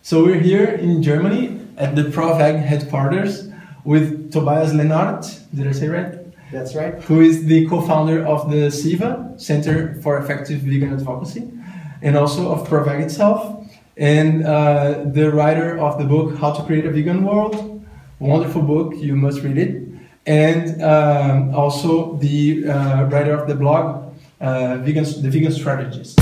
So we're here in Germany at the ProVeg headquarters with Tobias Leenaert, did I say right? That's right. Who is the co-founder of the Siga, Center for Effective Vegan Advocacy, and also of ProVeg itself, and the writer of the book How to Create a Vegan World. Wonderful book, you must read it. And also the writer of the blog, The Vegan Strategist.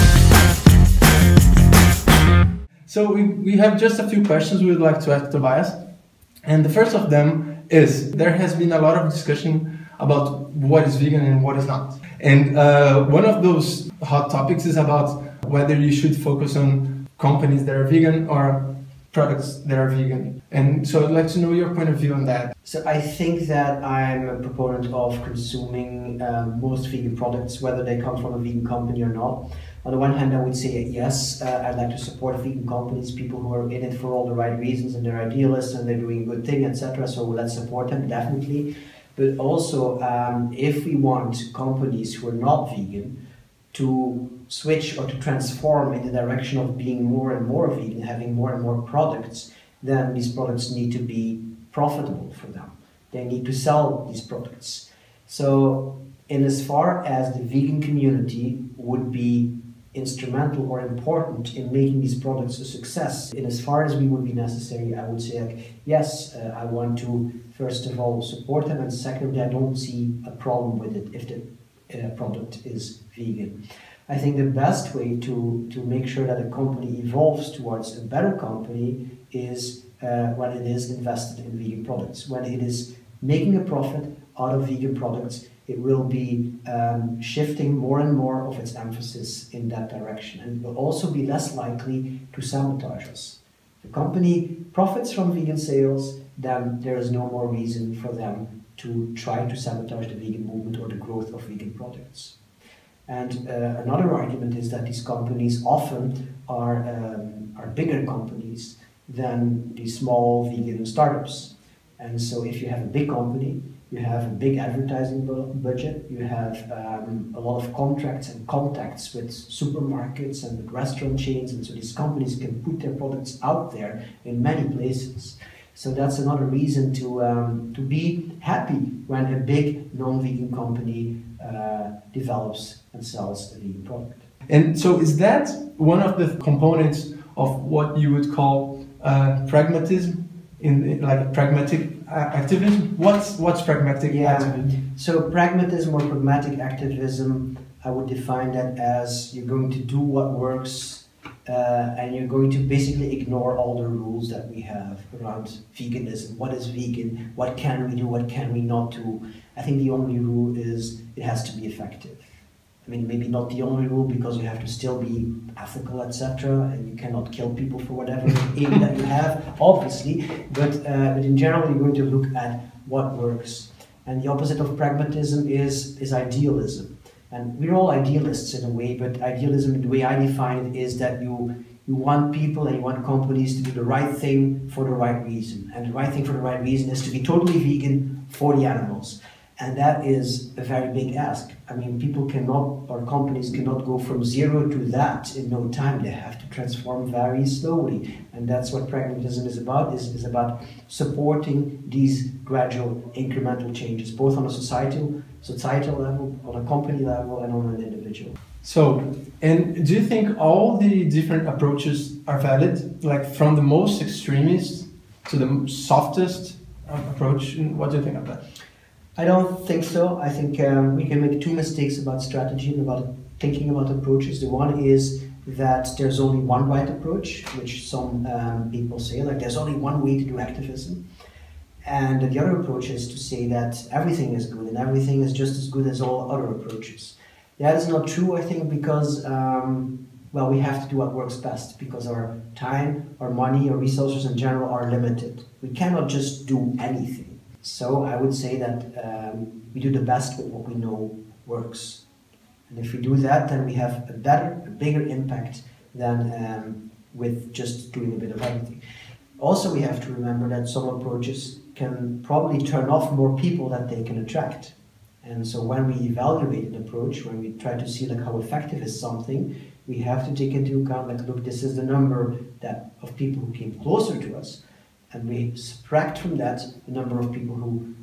So we have just a few questions we would like to ask Tobias. And the first of them is, there has been a lot of discussion about what is vegan and what is not. And one of those hot topics is about whether you should focus on companies that are vegan or products that are vegan. And so I'd like to know your point of view on that. So I think that I'm a proponent of consuming most vegan products, whether they come from a vegan company or not. On the one hand, I would say yes, I'd like to support vegan companies, people who are in it for all the right reasons and they're idealists and they're doing a good thing, etc. So let's support them, definitely. But also, if we want companies who are not vegan to switch or to transform in the direction of being more and more vegan, having more and more products, then these products need to be profitable for them. They need to sell these products. So, in as far as the vegan community would be instrumental or important in making these products a success, in as far as we would be necessary, I would say, like, yes, I want to first of all support them, and secondly, I don't see a problem with it if the product is vegan. I think the best way to make sure that a company evolves towards a better company is when it is invested in vegan products. When it is making a profit out of vegan products, it will be shifting more and more of its emphasis in that direction, and it will also be less likely to sabotage us. If the company profits from vegan sales, then there is no more reason for them to try to sabotage the vegan movement or the growth of vegan products. And another argument is that these companies often are bigger companies than the small vegan startups. And so if you have a big company, you have a big advertising budget, you have a lot of contracts and contacts with supermarkets and with restaurant chains, and so these companies can put their products out there in many places. So that's another reason to be happy when a big non-vegan company develops and sells a vegan product. And so is that one of the components of what you would call pragmatism, like pragmatic activism? What's pragmatic activism? So pragmatism or pragmatic activism, I would define that as you're going to do what works and you're going to basically ignore all the rules that we have around veganism. What is vegan? What can we do? What can we not do? I think the only rule is it has to be effective. I mean, maybe not the only rule, because you have to still be ethical, etc., and you cannot kill people for whatever aim that you have, obviously. But in general, you're going to look at what works. And the opposite of pragmatism is idealism. And we're all idealists in a way, but idealism, the way I define it, is that you want people and you want companies to do the right thing for the right reason. And the right thing for the right reason is to be totally vegan for the animals. And that is a very big ask. I mean, people cannot, or companies cannot go from zero to that in no time. They have to transform very slowly. And that's what pragmatism is about, is about supporting these gradual incremental changes, both on a societal level, on a company level, and on an individual. So, and do you think all the different approaches are valid? Like from the most extremist to the softest approach? What do you think of that? I don't think so. I think we can make two mistakes about strategy and about thinking about approaches. The one is that there's only one right approach, which some people say, like there's only one way to do activism. And the other approach is to say that everything is good and everything is just as good as all other approaches. That is not true, I think, because well, we have to do what works best, because our time, our money, our resources in general are limited. We cannot just do anything. So I would say that we do the best with what we know works. And if we do that, then we have a bigger impact than with just doing a bit of everything. Also, we have to remember that some approaches can probably turn off more people than they can attract. And so when we evaluate an approach, when we try to see like how effective is something, we have to take into account that, look, this is the number of people who came closer to us, and we subtract from that the number of people who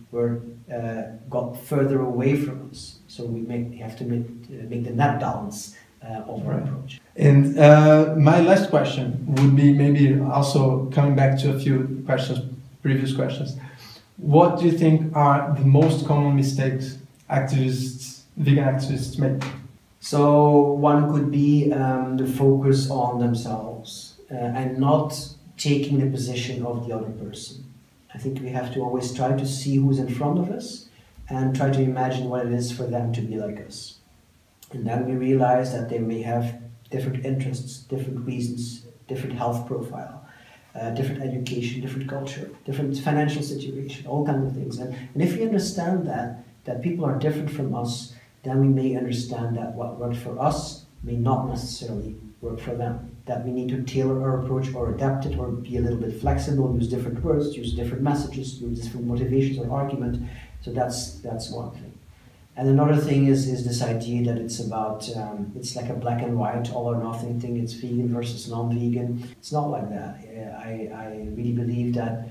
got further away from us. So we have to make the net balance of our approach. And my last question would be maybe also coming back to a few previous questions. What do you think are the most common mistakes vegan activists make? So one could be the focus on themselves and not taking the position of the other person. I think we have to always try to see who's in front of us and try to imagine what it is for them to be like us. And then we realize that they may have different interests, different reasons, different health profile, different education, different culture, different financial situation, all kinds of things. And if we understand that people are different from us, then we may understand that what worked for us may not necessarily work for them. That we need to tailor our approach or adapt it or be a little bit flexible, use different words, use different messages, use different motivations or argument. So that's one thing. And another thing is this idea that it's about, it's like a black and white, all or nothing thing. It's vegan versus non-vegan. It's not like that. I really believe that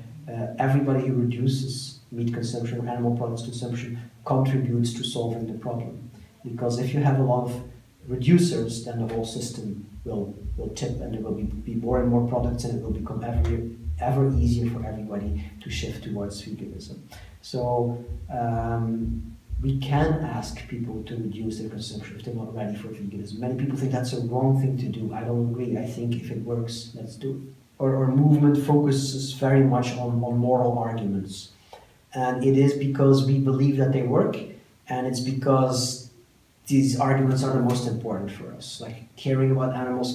everybody who reduces meat consumption or animal products consumption contributes to solving the problem. Because if you have a lot of reducers, then the whole system will tip, and there will be more and more products, and it will become ever easier for everybody to shift towards veganism. So we can ask people to reduce their consumption if they're not ready for veganism. Many people think that's a wrong thing to do. I don't agree. I think if it works, let's do it. Our movement focuses very much on moral arguments. And it is because we believe that they work, and it's because these arguments are the most important for us. Like caring about animals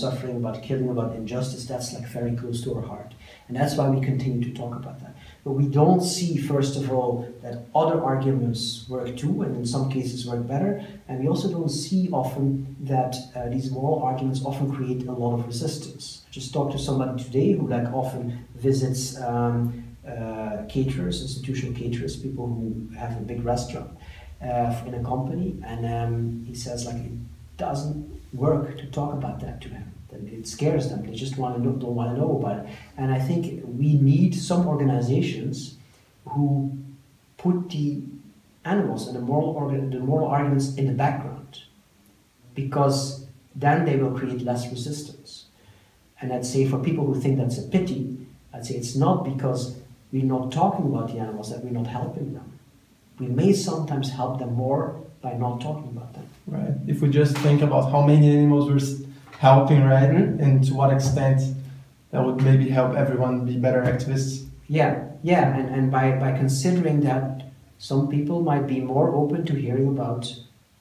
suffering, about killing, about injustice, that's like very close to our heart. And that's why we continue to talk about that. But we don't see, first of all, that other arguments work too, and in some cases work better. And we also don't see often that these moral arguments often create a lot of resistance. I just talked to somebody today who often visits caterers, institutional caterers, people who have a big restaurant in a company, and he says it doesn't work to talk about that to him. It scares them. They just don't want to know about it. And I think we need some organizations who put the animals and the moral arguments in the background, because then they will create less resistance. And I'd say for people who think that's a pity, I'd say it's not because we're not talking about the animals that we're not helping them. We may sometimes help them more by not talking about them. Right. If we just think about how many animals we're helping, right, and to what extent that would maybe help everyone be better activists. Yeah, and by considering that some people might be more open to hearing about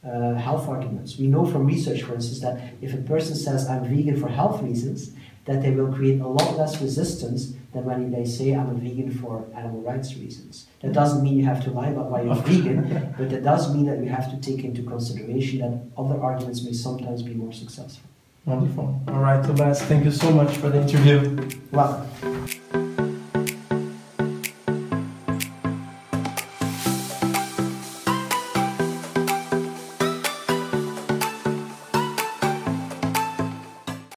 health arguments. We know from research, for instance, that if a person says I'm vegan for health reasons, that they will create a lot less resistance than when they say I'm a vegan for animal rights reasons. That doesn't mean you have to lie about why you're vegan, but that does mean that you have to take into consideration that other arguments may sometimes be more successful. Wonderful. All right, Tobias, thank you so much for the interview. Welcome.